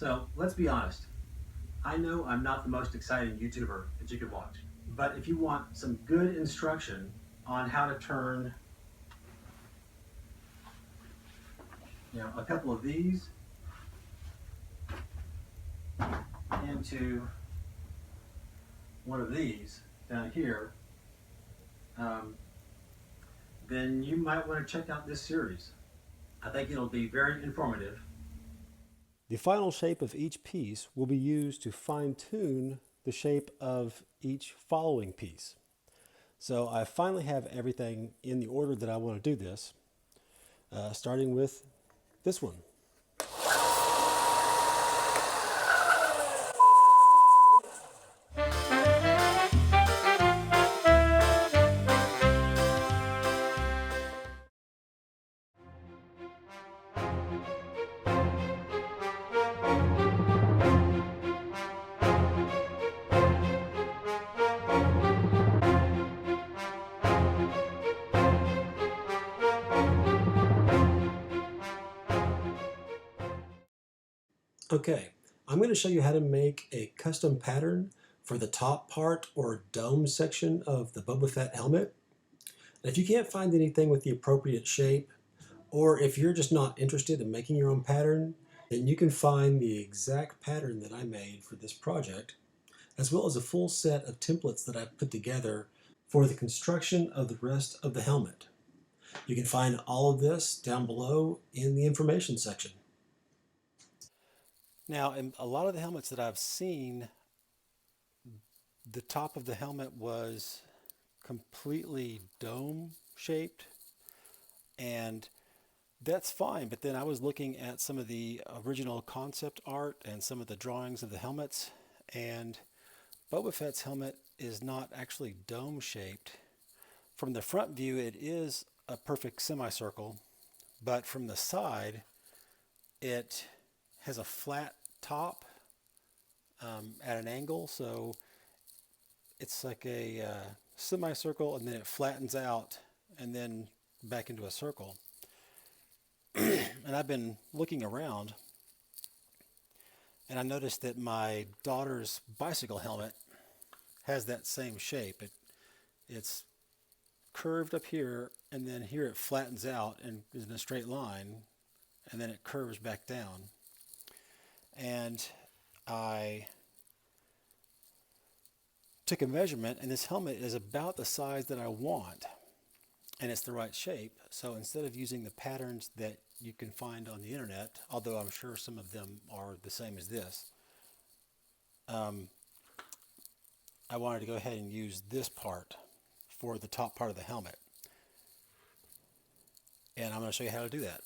So let's be honest. I know I'm not the most exciting YouTuber that you could watch, but if you want some good instruction on how to turn, a couple of these into one of these down here, um, then you might want to check out this series. I think it'll be very informative. The final shape of each piece will be used to fine-tune the shape of each following piece. So I finally have everything in the order that I want to do this, starting with this one. Okay, I'm going to show you how to make a custom pattern for the top part or dome section of the Boba Fett helmet. And if you can't find anything with the appropriate shape, or if you're just not interested in making your own pattern, then you can find the exact pattern that I made for this project, as well as a full set of templates that I've put together for the construction of the rest of the helmet. You can find all of this down below in the information section. Now, in a lot of the helmets that I've seen, the top of the helmet was completely dome shaped, and that's fine. But then I was looking at some of the original concept art and some of the drawings of the helmets, and Boba Fett's helmet is not actually dome shaped. From the front view, it is a perfect semicircle, but from the side, it has a flat top at an angle, so it's like a semicircle, and then it flattens out and then back into a circle. And I've been looking around, and I noticed that my daughter's bicycle helmet has that same shape. It's curved up here, and then here it flattens out and is in a straight line, and then it curves back down. And I took a measurement, and this helmet is about the size that I want, and it's the right shape. So instead of using the patterns that you can find on the internet, although I'm sure some of them are the same as this, I wanted to go ahead and use this part for the top part of the helmet. And I'm going to show you how to do that.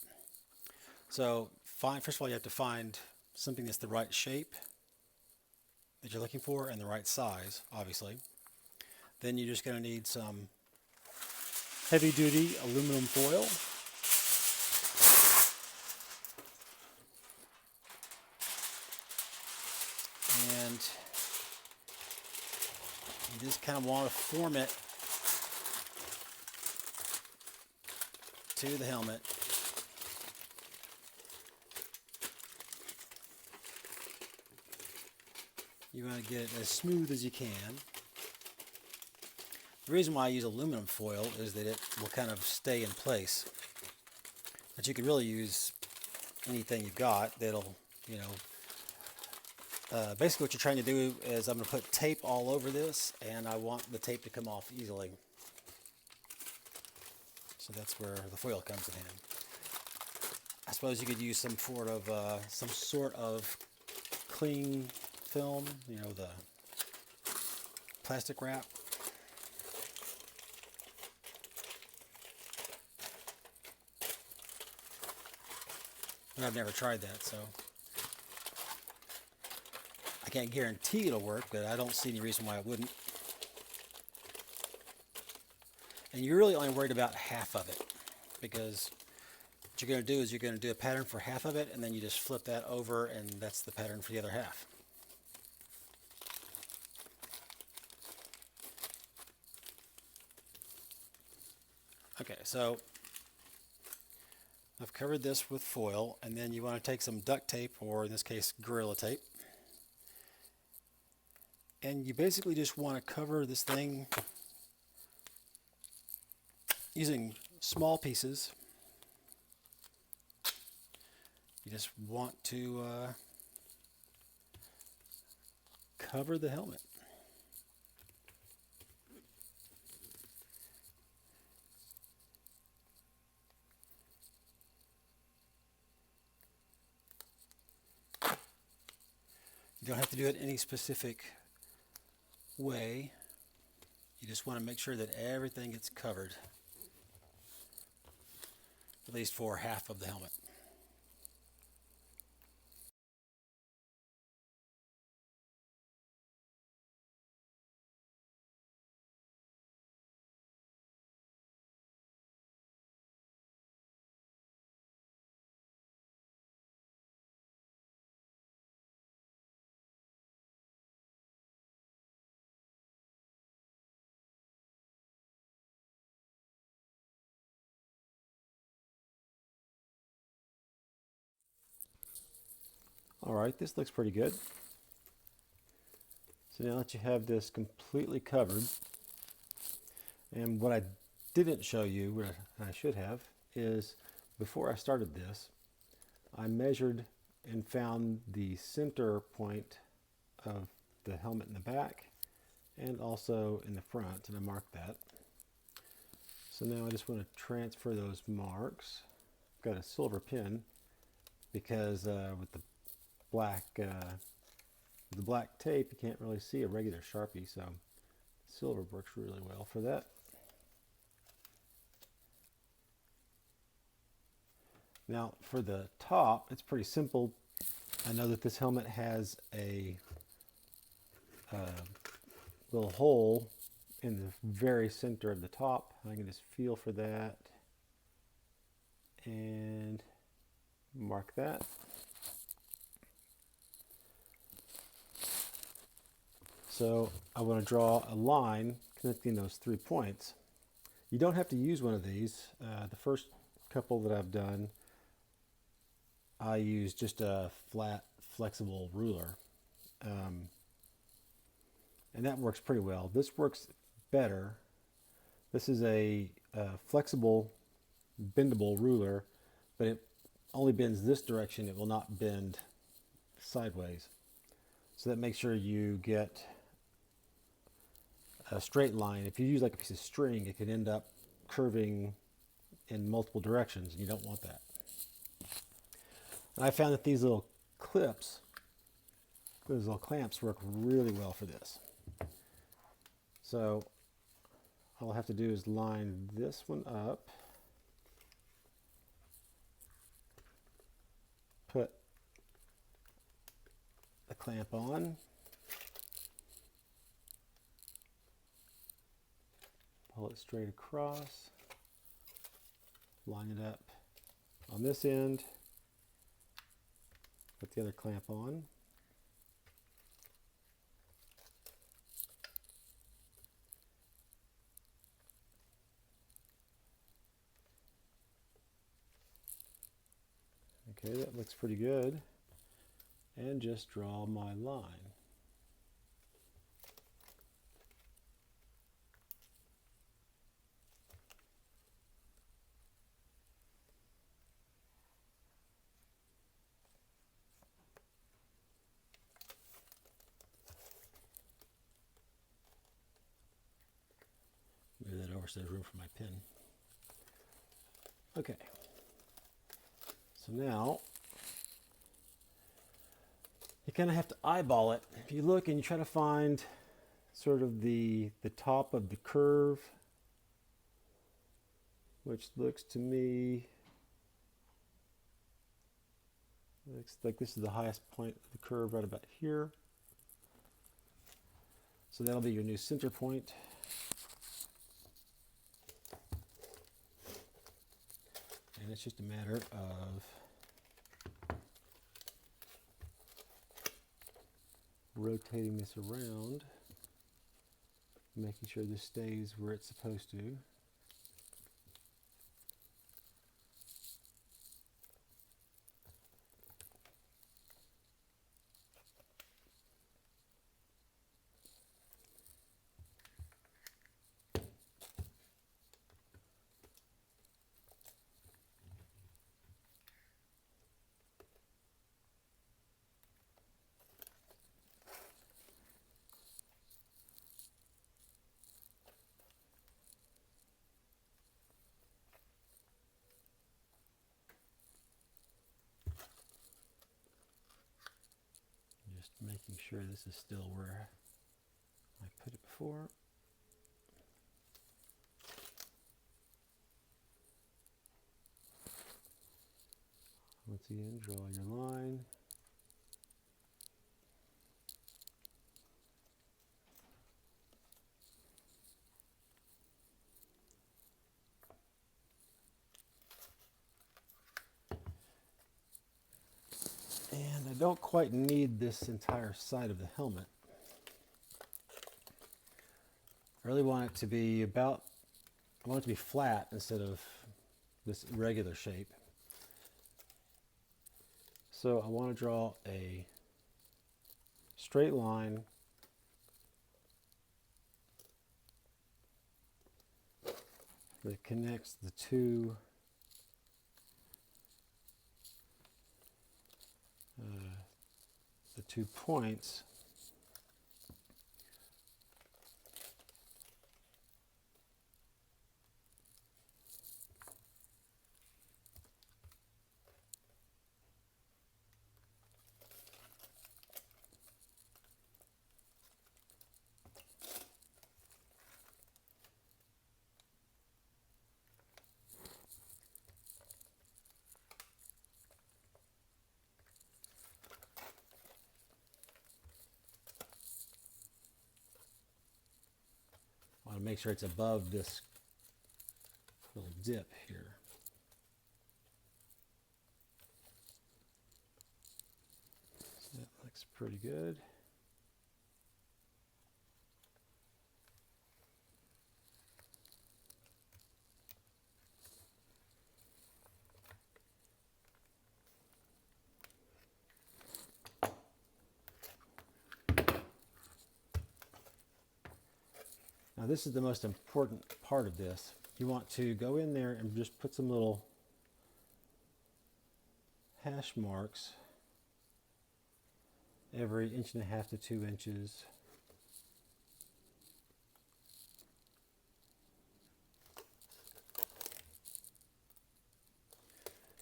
So first of all, you have to find something that's the right shape that you're looking for and the right size, obviously. Then you're just going to need some heavy duty aluminum foil. And you just kind of want to form it to the helmet. You want to get it as smooth as you can. The reason why I use aluminum foil is that it will kind of stay in place. But you can really use anything you've got that'll, basically what you're trying to do is I'm going to put tape all over this, and I want the tape to come off easily. So that's where the foil comes in hand. I suppose you could use some sort of cling film, the plastic wrap. But I've never tried that, so I can't guarantee it'll work, but I don't see any reason why it wouldn't. And you're really only worried about half of it, because what you're going to do is you're going to do a pattern for half of it, and then you just flip that over, and that's the pattern for the other half. Okay, so I've covered this with foil, and then you want to take some duct tape, or in this case Gorilla Tape, and you basically just want to cover this thing using small pieces. You just want to cover the helmet. You don't have to do it any specific way. You just want to make sure that everything gets covered, at least for half of the helmet. All right, this looks pretty good. So now that you have this completely covered, and what I didn't show you, what I should have, is before I started this, I measured and found the center point of the helmet in the back and also in the front, and I marked that. So now I just want to transfer those marks. I've got a silver pen because with the black tape you can't really see a regular Sharpie, so silver works really well for that. Now for the top, it's pretty simple. I know that this helmet has a little hole in the very center of the top. I can just feel for that and mark that. So I want to draw a line connecting those 3 points. You don't have to use one of these. The first couple that I've done, I use just a flat, flexible ruler. And that works pretty well. This works better. This is a flexible, bendable ruler, but it only bends this direction. It will not bend sideways. So that makes sure you get a straight line. If you use like a piece of string, it can end up curving in multiple directions, and you don't want that. And I found that these little clips, those little clamps, work really well for this. So all I have to do is line this one up, put the clamp on, pull it straight across, line it up on this end, put the other clamp on, okay, that looks pretty good, and just draw my line. Move that over so there's room for my pen. Okay. So now you kind of have to eyeball it. If you look and you try to find sort of the top of the curve, which looks to me looks like this is the highest point of the curve right about here. So that'll be your new center point. And it's just a matter of rotating this around, making sure this stays where it's supposed to. Just making sure this is still where I put it before. Once again, draw your line. And I don't quite need this entire side of the helmet. I really want it to be I want it to be flat instead of this irregular shape. So I want to draw a straight line that connects the two points I want to make sure it's above this little dip here. So that looks pretty good. Now this is the most important part of this. You want to go in there and just put some little hash marks every 1.5 to 2 inches.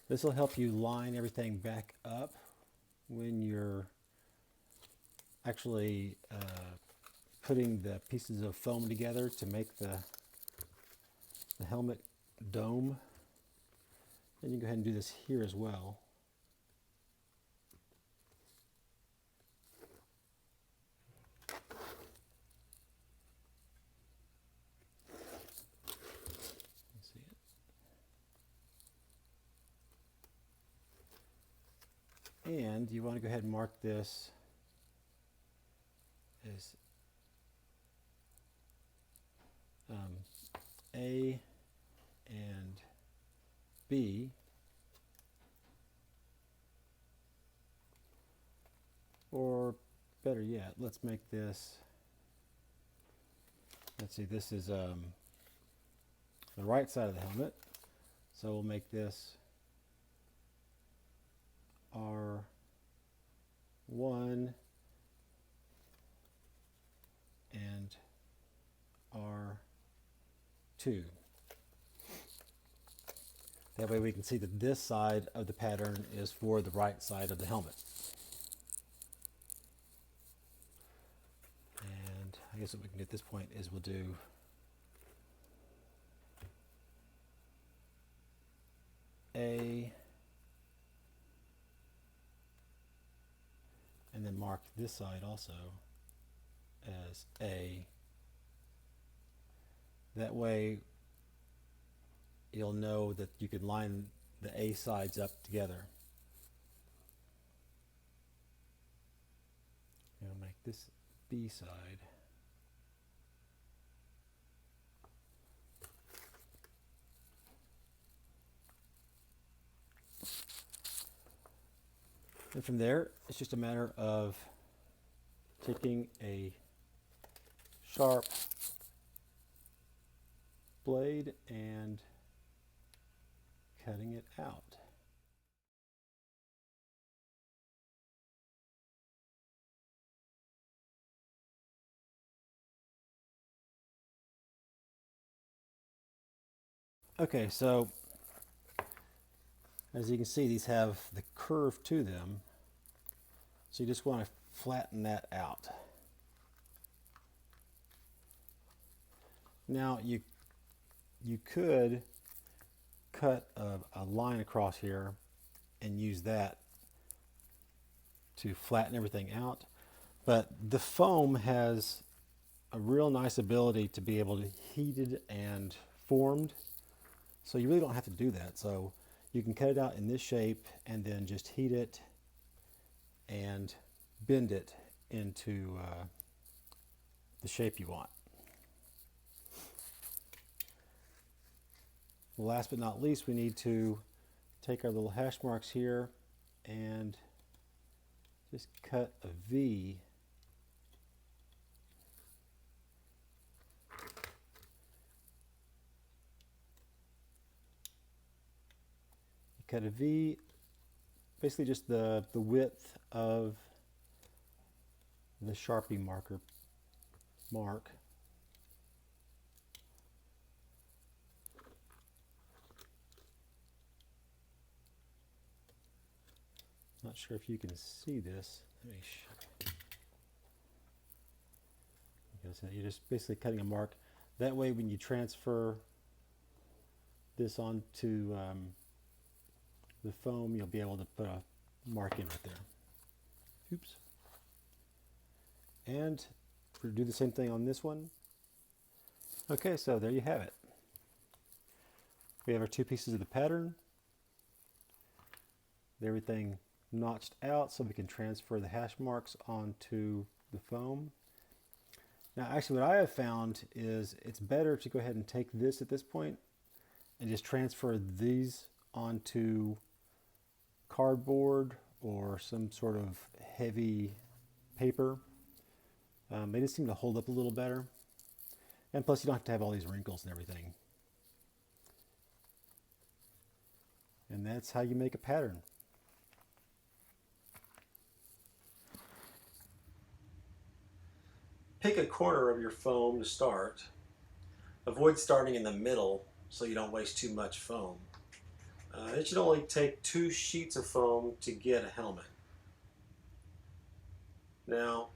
This will help you line everything back up when you're actually putting the pieces of foam together to make the helmet dome. And you can go ahead and do this here as well. See it. And you want to go ahead and mark this as A and B, or better yet, let's make this, let's see, this is the right side of the helmet, so we'll make this R1 and R2. That way we can see that this side of the pattern is for the right side of the helmet. And I guess what we can do at this point is we'll do A, and then mark this side also as A. That way you'll know that you can line the A sides up together. And I'll make this B side. And from there, it's just a matter of taking a sharp blade and cutting it out. Okay, so as you can see, these have the curve to them. So you just want to flatten that out. Now you could cut a line across here and use that to flatten everything out, but the foam has a real nice ability to be able to heated and formed, so you really don't have to do that. So you can cut it out in this shape and then just heat it and bend it into the shape you want. Last but not least, we need to take our little hash marks here and just cut a V . Cut a V, basically just the width of the Sharpie mark. Not sure if you can see this. Let me you're just basically cutting a mark. That way when you transfer this onto the foam, you'll be able to put a mark in right there. Oops. And we'll do the same thing on this one. Okay, so there you have it. We have our two pieces of the pattern. Everything notched out so we can transfer the hash marks onto the foam. Now actually what I have found is it's better to go ahead and take this at this point and just transfer these onto cardboard or some sort of heavy paper. They just seem to hold up a little better. And plus you don't have to have all these wrinkles and everything. And that's how you make a pattern. Pick a corner of your foam to start. Avoid starting in the middle so you don't waste too much foam. It should only take 2 sheets of foam to get a helmet. Now,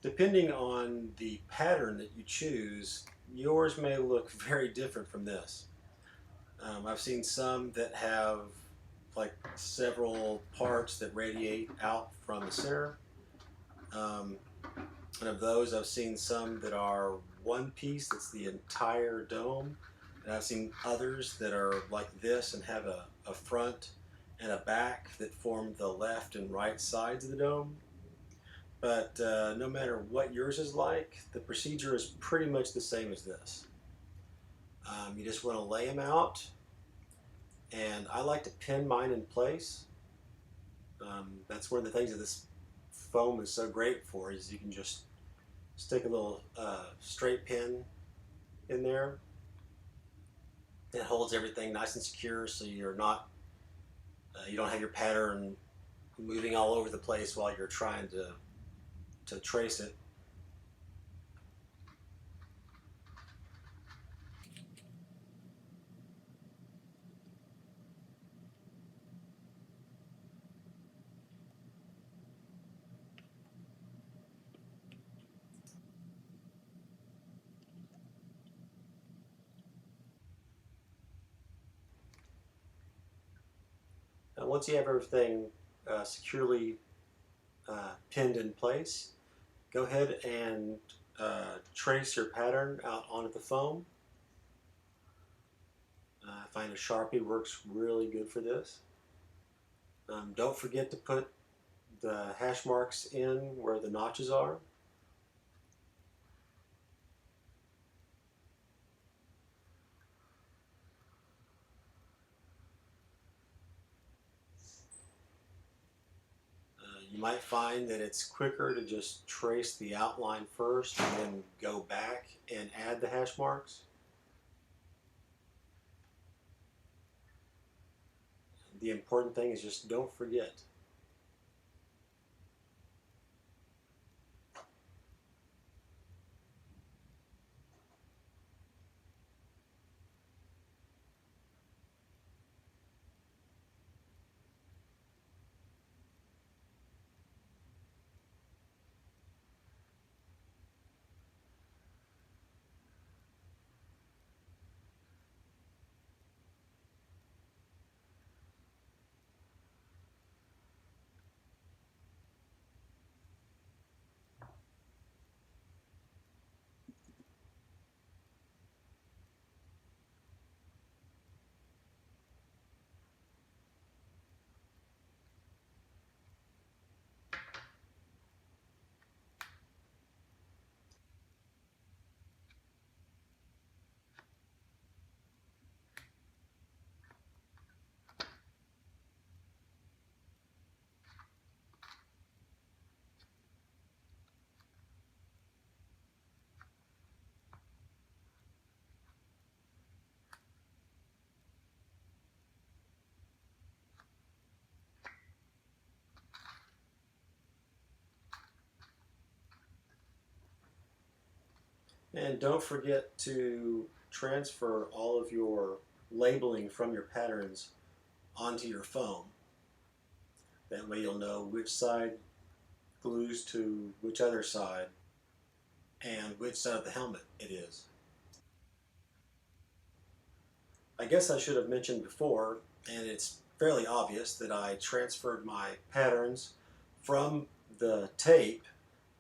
depending on the pattern that you choose, yours may look very different from this. I've seen some that have like several parts that radiate out from the center. And of those, I've seen some that are one piece that's the entire dome. And I've seen others that are like this and have a front and a back that form the left and right sides of the dome. But no matter what yours is like, the procedure is pretty much the same as this. You just want to lay them out, and I like to pin mine in place. That's one of the things that this foam is so great for, is you can just stick a little straight pin in there. It holds everything nice and secure, so you're not, you don't have your pattern moving all over the place while you're trying to trace it. Now, once you have everything securely pinned in place, go ahead and trace your pattern out onto the foam. I find a Sharpie works really good for this. Don't forget to put the hash marks in where the notches are. You might find that it's quicker to just trace the outline first and then go back and add the hash marks. The important thing is just don't forget. And don't forget to transfer all of your labeling from your patterns onto your foam. That way you'll know which side glues to which other side and which side of the helmet it is. I guess I should have mentioned before, and it's fairly obvious, that I transferred my patterns from the tape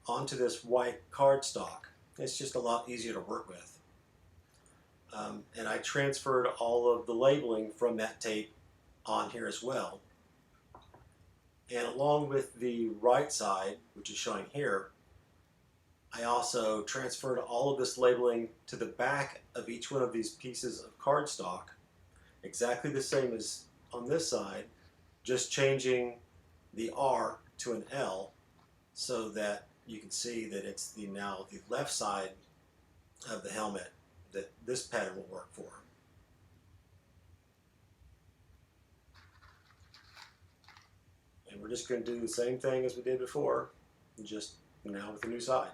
onto this white cardstock. It's just a lot easier to work with. And I transferred all of the labeling from that tape on here as well. And along with the right side, which is showing here, I also transferred all of this labeling to the back of each one of these pieces of cardstock, exactly the same as on this side, just changing the R to an L so that you can see that it's now the left side of the helmet that this pattern will work for. And we're just going to do the same thing as we did before, just now with the new side.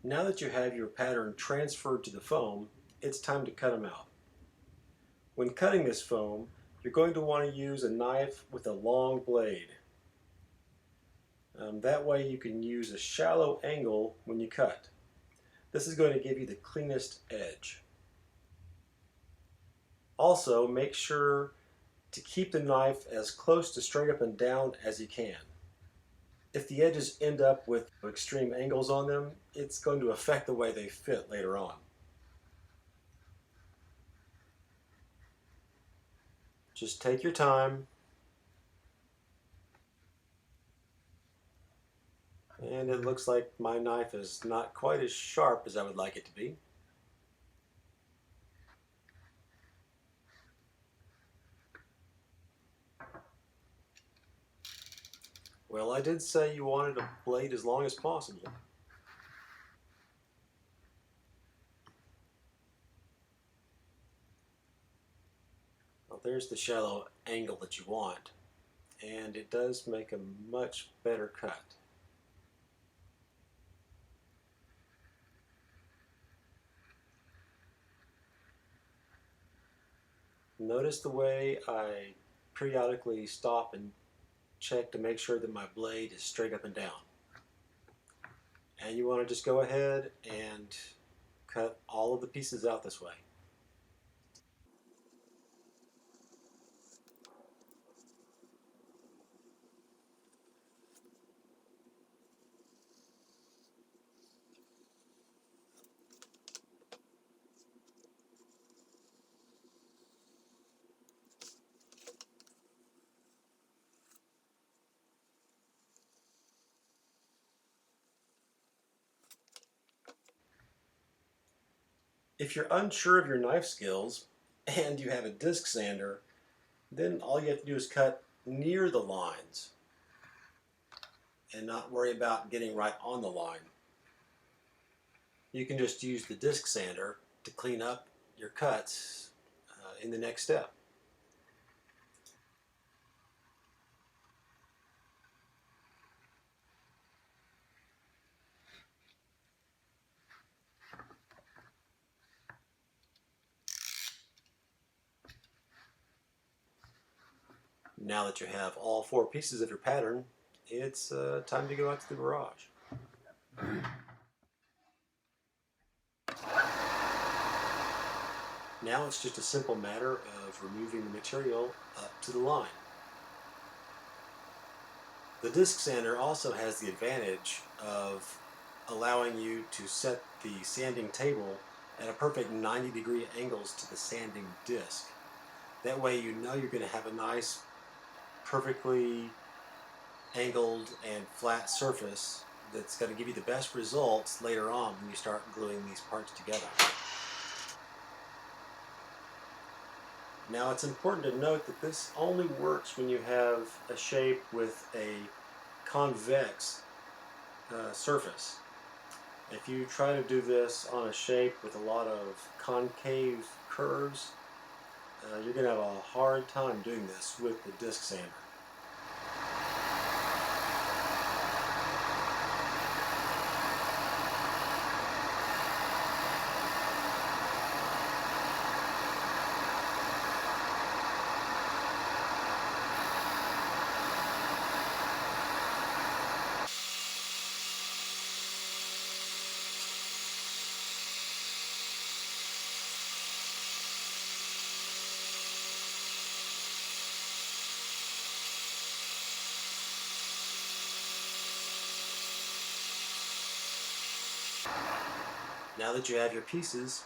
Now that you have your pattern transferred to the foam, it's time to cut them out. When cutting this foam, you're going to want to use a knife with a long blade. That way you can use a shallow angle when you cut. This is going to give you the cleanest edge. Also, make sure to keep the knife as close to straight up and down as you can. If the edges end up with extreme angles on them, it's going to affect the way they fit later on. Just take your time. And it looks like my knife is not quite as sharp as I would like it to be. Well, I did say you wanted a blade as long as possible. Well, there's the shallow angle that you want, and it does make a much better cut. Notice the way I periodically stop and check to make sure that my blade is straight up and down. And you want to just go ahead and cut all of the pieces out this way. If you're unsure of your knife skills and you have a disc sander, then all you have to do is cut near the lines and not worry about getting right on the line. You can just use the disc sander to clean up your cuts in the next step. Now that you have all 4 pieces of your pattern, it's time to go out to the garage. Now it's just a simple matter of removing the material up to the line. The disc sander also has the advantage of allowing you to set the sanding table at a perfect 90-degree angles to the sanding disc. That way you know you're going to have a nice, perfectly angled and flat surface that's going to give you the best results later on when you start gluing these parts together. Now it's important to note that this only works when you have a shape with a convex surface. If you try to do this on a shape with a lot of concave curves, you're going to have a hard time doing this with the disc sander. Now that you have your pieces,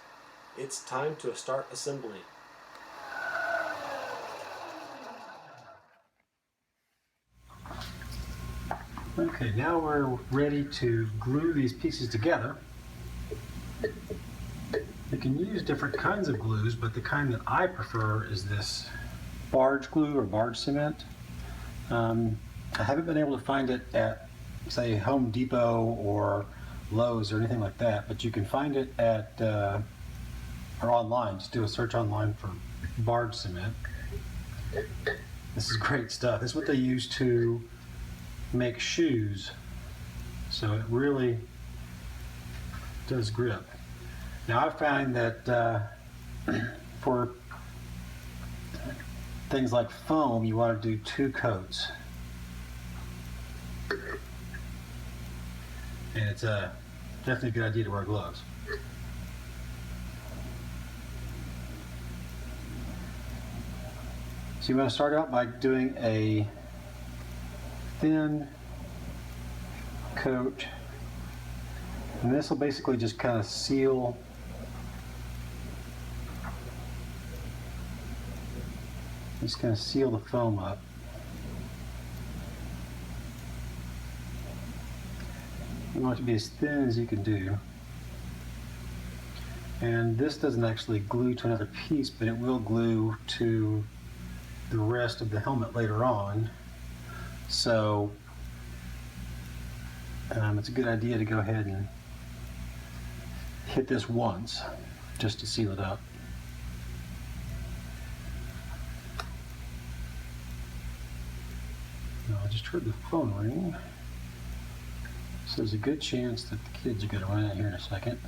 it's time to start assembly. Okay, now we're ready to glue these pieces together. You can use different kinds of glues, but the kind that I prefer is this barge glue or barge cement. I haven't been able to find it at, say, Home Depot or Lowe's or anything like that, but you can find it at, or online. Just do a search online for barge cement. This is great stuff. This is what they use to make shoes, so it really does grip. Now I find that for things like foam, you want to do 2 coats, and it's definitely a good idea to wear gloves. So you want to start out by doing a thin coat, and this will basically just kind of seal the foam up. You want it to be as thin as you can do. And this doesn't actually glue to another piece, but it will glue to the rest of the helmet later on. So it's a good idea to go ahead and hit this once just to seal it up. Now, I just heard the phone ring, so there's a good chance that the kids are going to run out here in a second.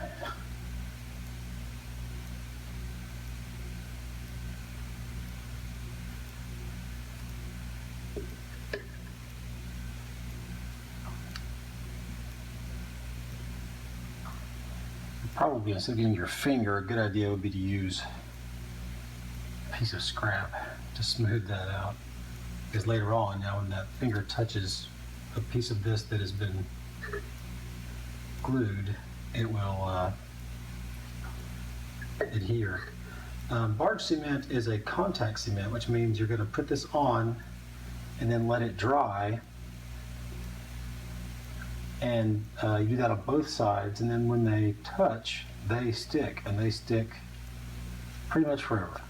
Probably, instead of using your finger, a good idea would be to use a piece of scrap to smooth that out. Because later on, now when that finger touches a piece of this that has been glued, it will adhere. Barge cement is a contact cement, which means you're going to put this on and then let it dry. And you do that on both sides, and then when they touch, they stick, and they stick pretty much forever.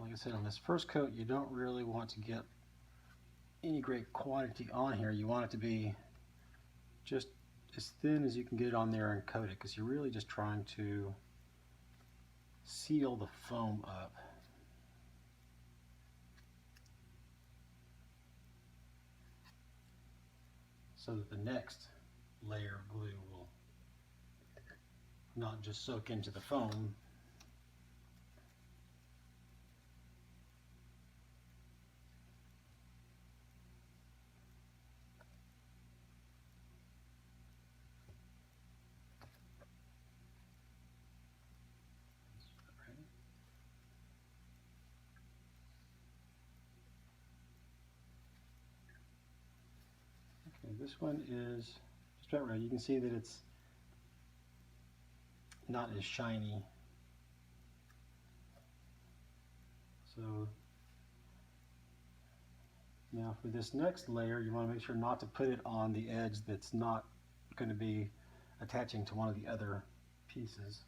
like I said, on this first coat, you don't really want to get any great quantity on here. You want it to be just as thin as you can get it on there and coat it, because you're really just trying to seal the foam up. So that the next layer of glue will not just soak into the foam. Okay, this one is just about right. You can see that it's not as shiny. So now for this next layer, you want to make sure not to put it on the edge that's not going to be attaching to one of the other pieces.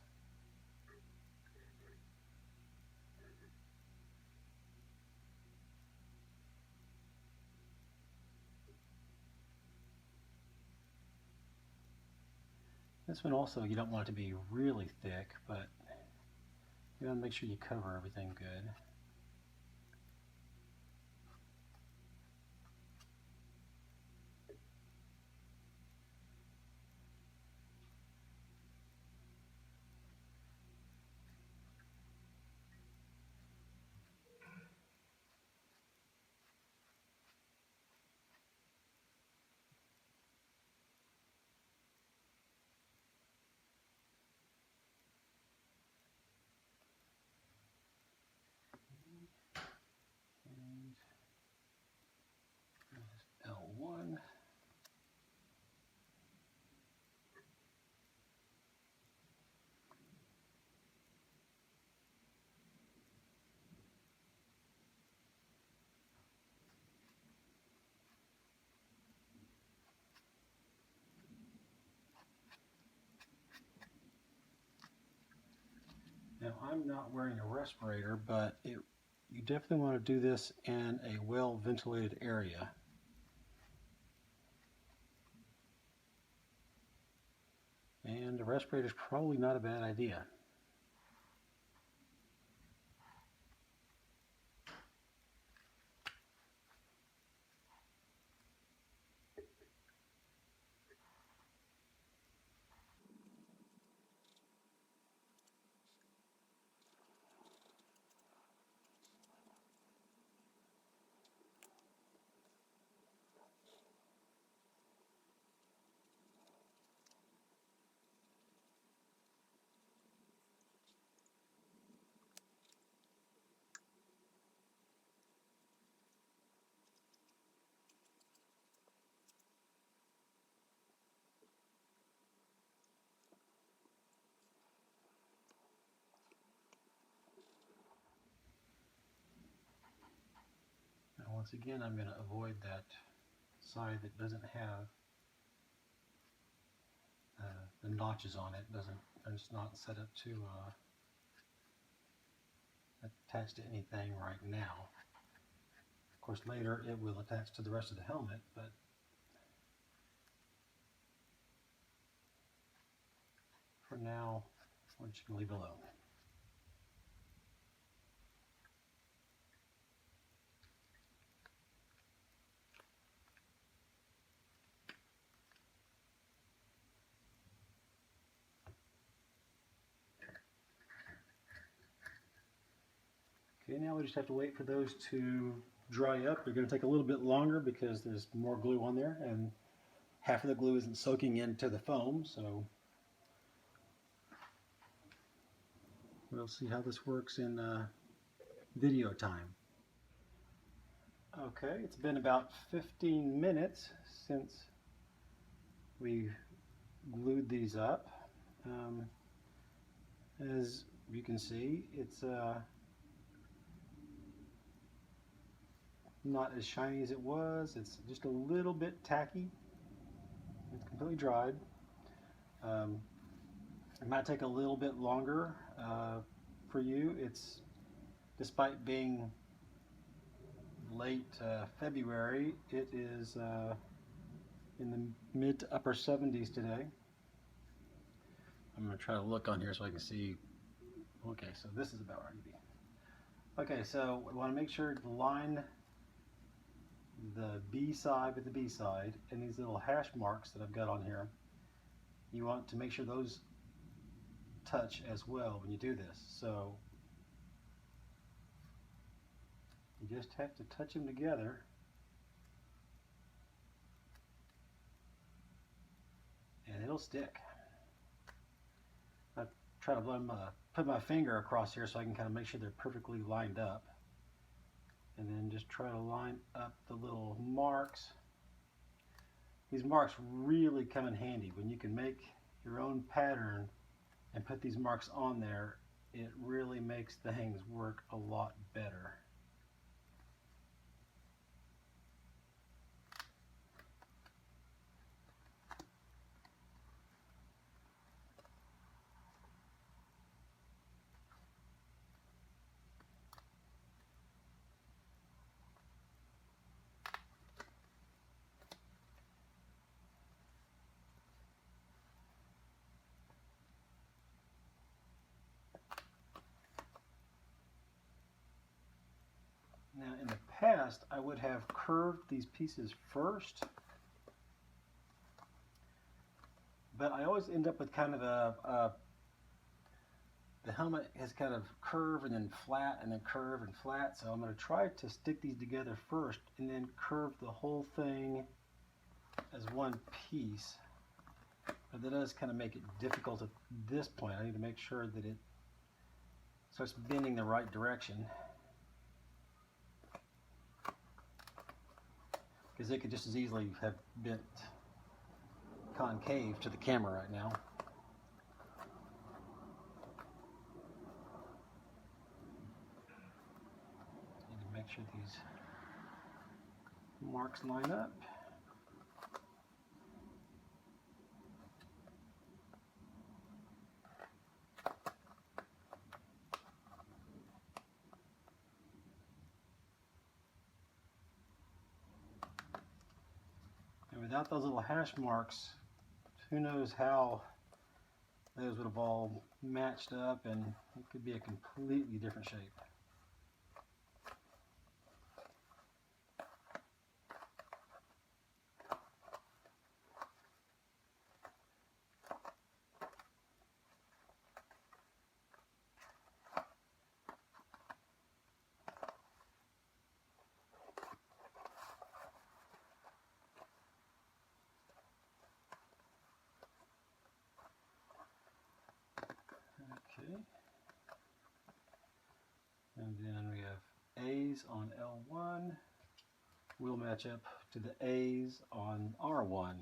This one also, you don't want it to be really thick, but you want to make sure you cover everything good. And L1. Now I'm not wearing a respirator, but you definitely want to do this in a well ventilated area. And a respirator is probably not a bad idea. Now once again, I'm going to avoid that side that doesn't have the notches on it. It's not set up to attach to anything right now. Of course, later it will attach to the rest of the helmet, but for now, we're just going to leave it alone. Okay, now we just have to wait for those to dry up. They're going to take a little bit longer because there's more glue on there, and half of the glue isn't soaking into the foam, so we'll see how this works in video time. Okay, it's been about 15 minutes since we glued these up. As you can see, it's not as shiny as it was. It's just a little bit tacky. It's completely dried. It might take a little bit longer for you. It's despite being late February, it is in the mid to upper 70s today. I'm going to try to look on here so I can see. Okay, so this is about ready to be. Okay, so we want to make sure to line the B side with the B side, and these little hash marks that I've got on here, you want to make sure those touch as well when you do this. So you just have to touch them together. And it'll stick. I try to put my finger across here so I can kind of make sure they're perfectly lined up. And then just try to line up the little marks. These marks really come in handy when you can make your own pattern and put these marks on there. It really makes things work a lot better. Now in the past, I would have curved these pieces first, but I always end up with kind of the helmet has kind of curve and then flat and then curve and flat, so I'm going to try to stick these together first and then curve the whole thing as one piece. But that does kind of make it difficult at this point. I need to make sure that it starts bending the right direction, because it could just as easily have bent concave to the camera right now. Need to make sure these marks line up. And without those little hash marks, who knows how those would have all matched up, and it could be a completely different shape. Okay. And then we have A's on L1 will match up to the A's on R1.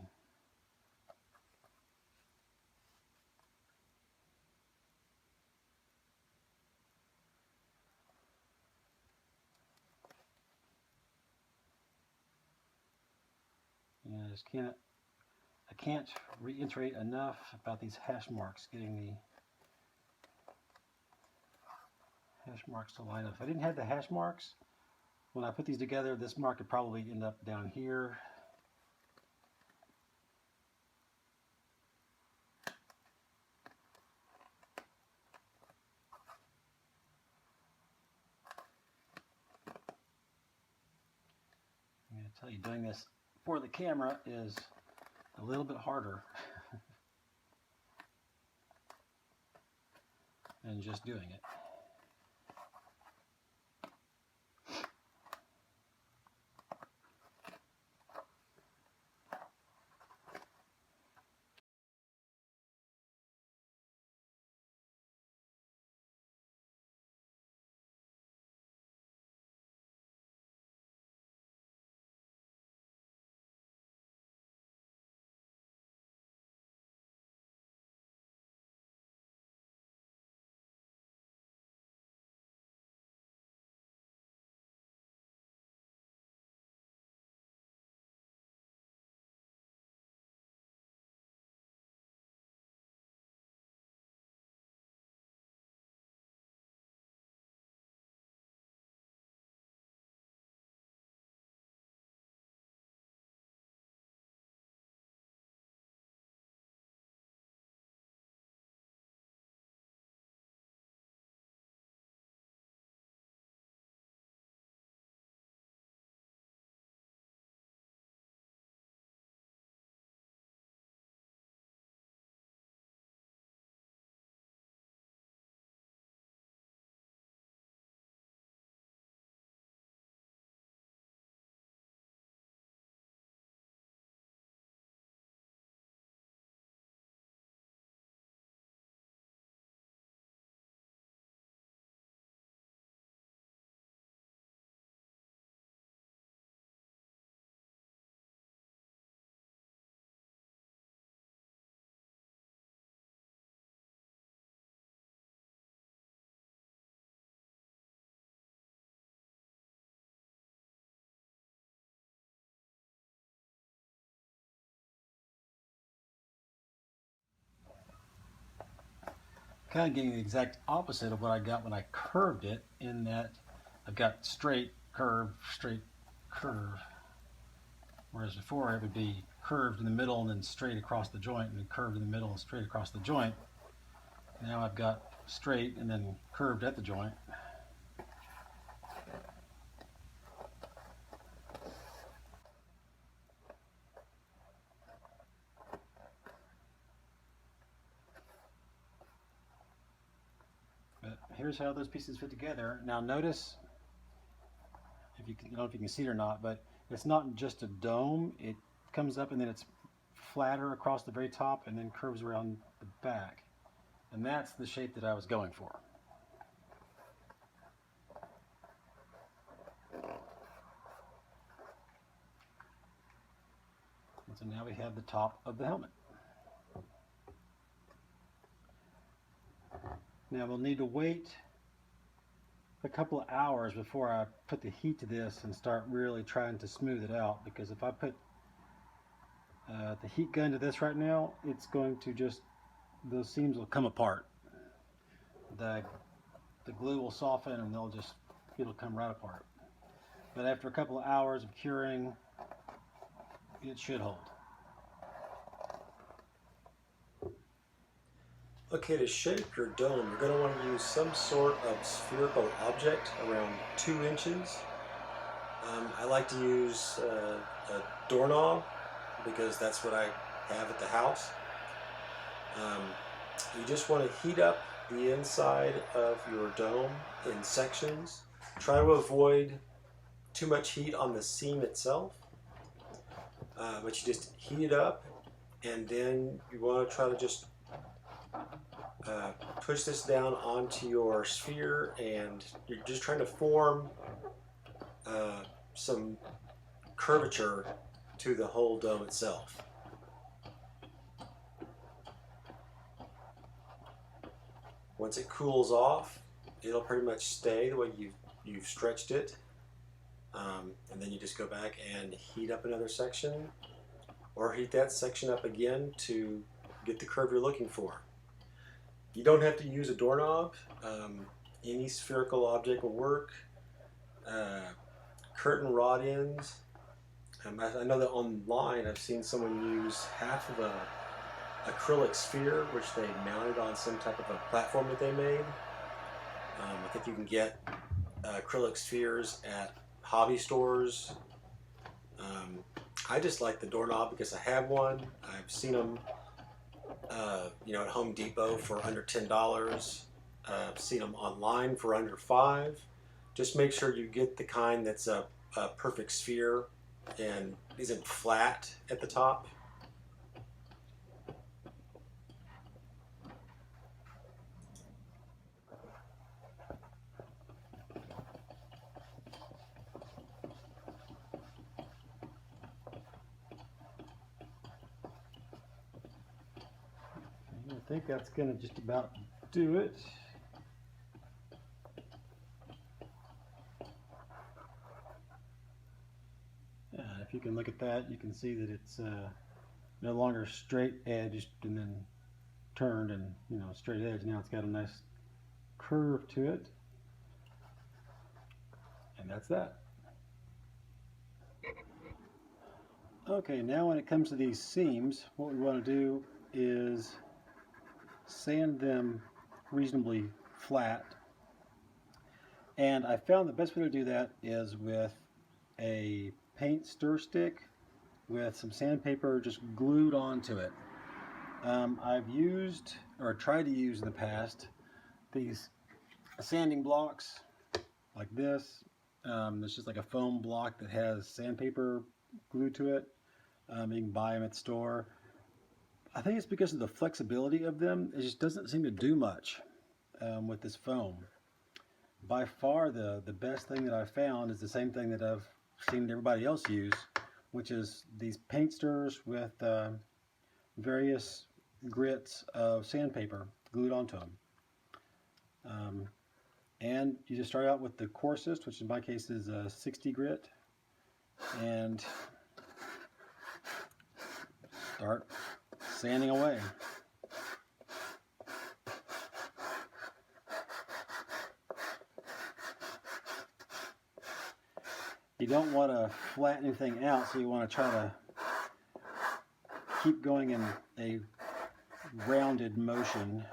And I can't reiterate enough about these hash marks, getting the hash marks to line up. If I didn't have the hash marks, when I put these together, this mark would probably end up down here. I'm going to tell you, doing this for the camera is a little bit harder than just doing it. kind of getting the exact opposite of what I got when I curved it, in that I've got straight, curve, straight, curve. Whereas before it would be curved in the middle and then straight across the joint, and then curved in the middle and straight across the joint. Now I've got straight and then curved at the joint. But here's how those pieces fit together. Now notice, if you can, I don't know if you can see it or not, but it's not just a dome. It comes up and then it's flatter across the very top and then curves around the back. And that's the shape that I was going for. And so now we have the top of the helmet. Now we'll need to wait a couple of hours before I put the heat to this and start really trying to smooth it out, because if I put the heat gun to this right now, it's going to just, those seams will come apart. The glue will soften and it'll come right apart. But after a couple of hours of curing, it should hold. Okay, to shape your dome, you're going to want to use some sort of spherical object around 2 inches. I like to use a doorknob because that's what I have at the house. You just want to heat up the inside of your dome in sections. Try to avoid too much heat on the seam itself, but you just heat it up, and then you want to try to just push this down onto your sphere, and you're just trying to form some curvature to the whole dome itself. Once it cools off, it'll pretty much stay the way you've stretched it, and then you just go back and heat up another section, or heat that section up again to get the curve you're looking for. You don't have to use a doorknob. Any spherical object will work. Curtain rod ends. I know that online I've seen someone use half of a acrylic sphere, which they mounted on some type of a platform that they made. I think you can get acrylic spheres at hobby stores. I just like the doorknob because I have one. I've seen them at Home Depot for under $10. I've seen them online for under $5. Just make sure you get the kind that's a perfect sphere and isn't flat at the top. I think that's going to just about do it. If you can look at that, you can see that it's no longer straight edged and then turned and straight edge. Now it's got a nice curve to it, and that's that. Okay, now when it comes to these seams, what we want to do is sand them reasonably flat, and I found the best way to do that is with a paint stir stick with some sandpaper just glued onto it. I've used, or tried to use in the past, these sanding blocks like this. It's just like a foam block that has sandpaper glued to it. You can buy them at the store. I think it's because of the flexibility of them. It just doesn't seem to do much with this foam. By far the best thing that I've found is the same thing that I've seen everybody else use, which is these paint stirrers with various grits of sandpaper glued onto them. And you just start out with the coarsest, which in my case is a 60 grit, and start sanding away. don't want to flatten anything out, so you want to try to keep going in a rounded motion.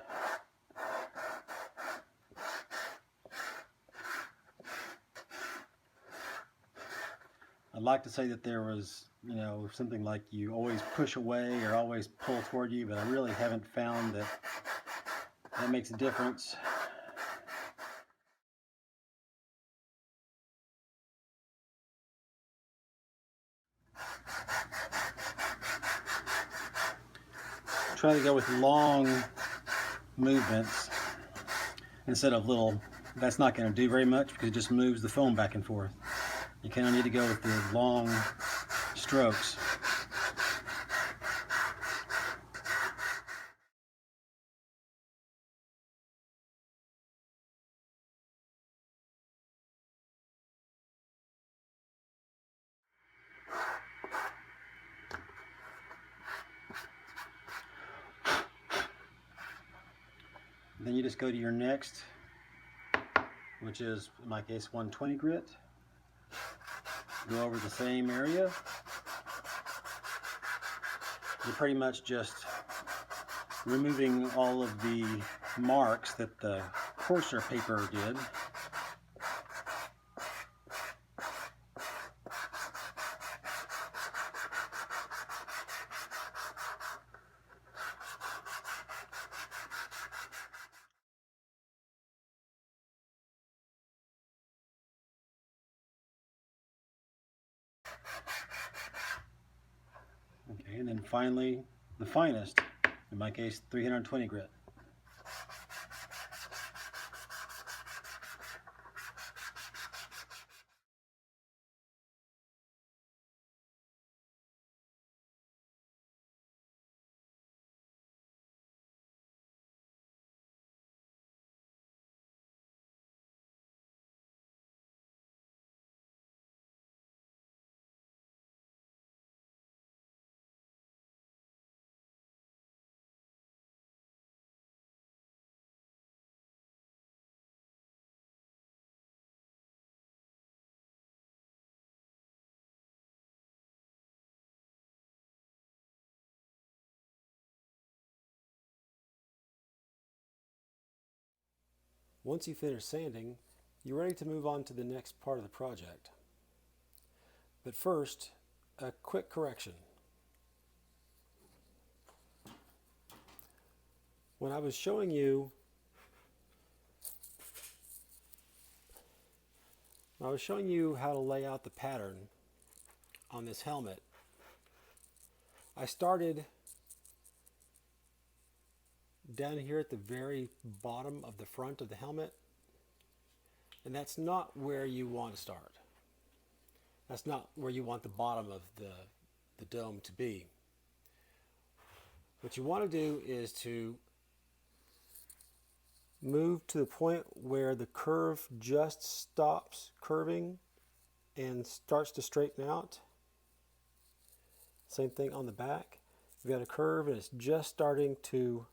I'd like to say that there was, you know, something like you always push away or always pull toward you, but I really haven't found that that makes a difference. Try to go with long movements instead of little. That's not going to do very much because it just moves the foam back and forth. You kind of need to go with the long strokes. Then you just go to your next, which is, in my case, 120 grit. Go over the same area. You're pretty much just removing all of the marks that the coarser paper did. Okay, and then finally, the finest, in my case, 320 grit. Once you finish sanding, you're ready to move on to the next part of the project. But first, a quick correction. When I was showing you how to lay out the pattern on this helmet, I started down here at the very bottom of the front of the helmet, and that's not where you want to start. That's not where you want the bottom of the dome to be. What you want to do is to move to the point where the curve just stops curving and starts to straighten out. Same thing on the back. You've got a curve and it's just starting to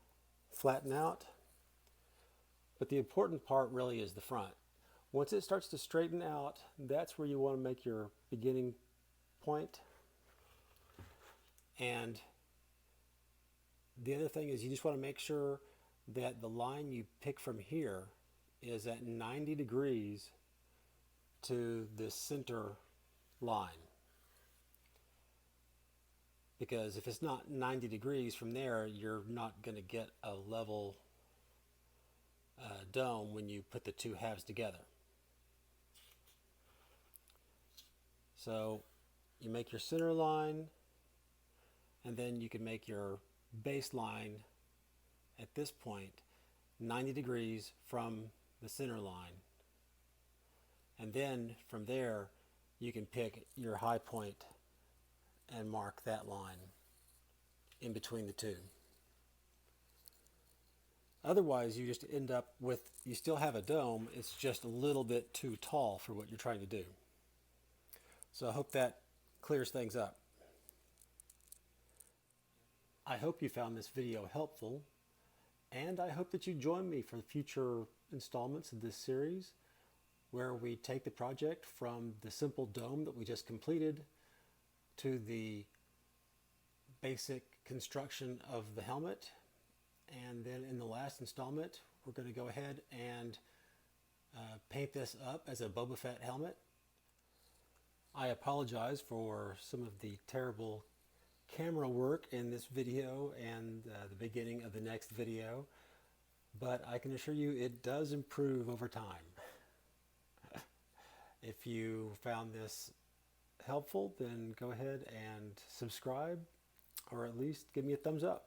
flatten out. But the important part really is the front. Once it starts to straighten out, that's where you want to make your beginning point. And the other thing is you just want to make sure that the line you pick from here is at 90 degrees to the center line. Because if it's not 90 degrees from there, you're not going to get a level dome when you put the two halves together. So you make your center line, and then you can make your baseline at this point 90 degrees from the center line. And then from there, you can pick your high point and mark that line in between the two. Otherwise, you just end up with, you still have a dome, it's just a little bit too tall for what you're trying to do. So I hope that clears things up. I hope you found this video helpful, and I hope that you join me for future installments of this series. where we take the project from the simple dome that we just completed to the basic construction of the helmet. And then in the last installment, we're going to go ahead and paint this up as a Boba Fett helmet. I apologize for some of the terrible camera work in this video and the beginning of the next video, but I can assure you it does improve over time. If you found this helpful, then go ahead and subscribe, or at least give me a thumbs up.